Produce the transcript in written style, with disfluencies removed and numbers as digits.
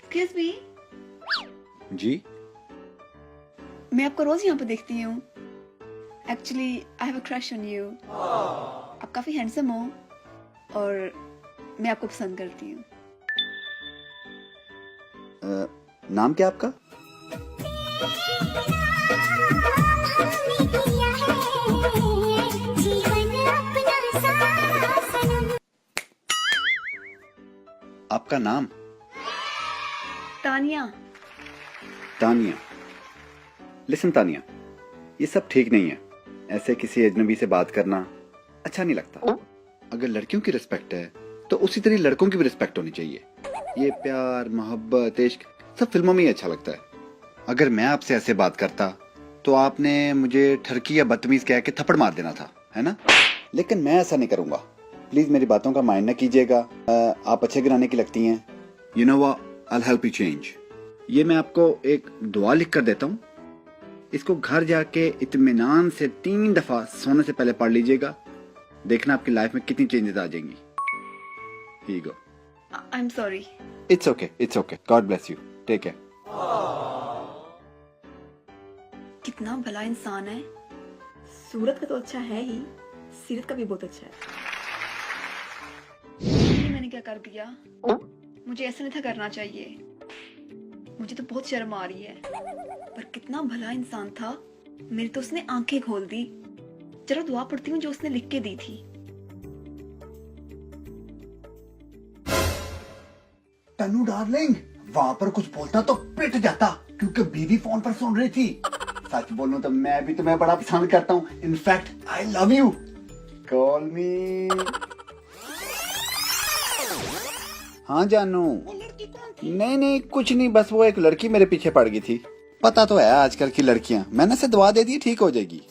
Excuse me, जी। मैं आपको रोज यहाँ पे देखती हूँ। Actually I have a crush on you. आप काफी हैंडसम हो और मैं आपको पसंद करती हूँ। नाम क्या आपका? आपका नाम? तानिया। तानिया। लिसन तानिया, ये सब ठीक नहीं है। ऐसे किसी अजनबी से बात करना अच्छा नहीं लगता। अगर लड़कियों की रिस्पेक्ट है तो उसी तरह लड़कों की भी रिस्पेक्ट होनी चाहिए। ये प्यार, मोहब्बत, इश्क सब फिल्मों में ही अच्छा लगता है। अगर मैं आपसे ऐसे बात करता तो आपने मुझे ठरकी या बदतमीज कह के थप्पड़ मार देना था, है ना? लेकिन मैं ऐसा नहीं करूंगा। प्लीज मेरी बातों का माइंड न कीजिएगा। आप अच्छे गिराने की लगती हैं। You know what, I will help you change. ये मैं आपको एक दुआ लिख कर देता हूँ। इसको घर जाके इत्मीनान से 3 दफा सोने से पहले पढ़ लीजिएगा। देखना आपकी लाइफ में कितनी चेंजेस आ जाएंगी। Here you go. I am sorry. It's okay. It's okay. God bless you. Take care. कितना भला इंसान है। सूरत का तो अच्छा है ही, सीरत का भी बहुत अच्छा है। ये मैंने क्या कर दिया? मुझे ऐसा नहीं था करना चाहिए। मुझे तो बहुत शर्म आ रही है। पर कितना भला इंसान था। मेरी तो उसने आंखें खोल दी। जरा दुआ पढ़ती हूँ जो उसने लिख के दी थी। तनु डार्लिंग, वहाँ पर कुछ बोलता तो पिट जाता क्योंकि बीवी फोन पर सुन रही थी। सच बोलूं तो मैं भी तुम्हें बड़ा पसंद करता हूँ। In fact I love you. Call मी। हाँ जानू। वो लड़की कौन थी? नहीं कुछ नहीं, बस वो एक लड़की मेरे पीछे पड़ गई थी। पता तो है आजकल की लड़कियां। मैंने से दवा दे दी, ठीक हो जाएगी।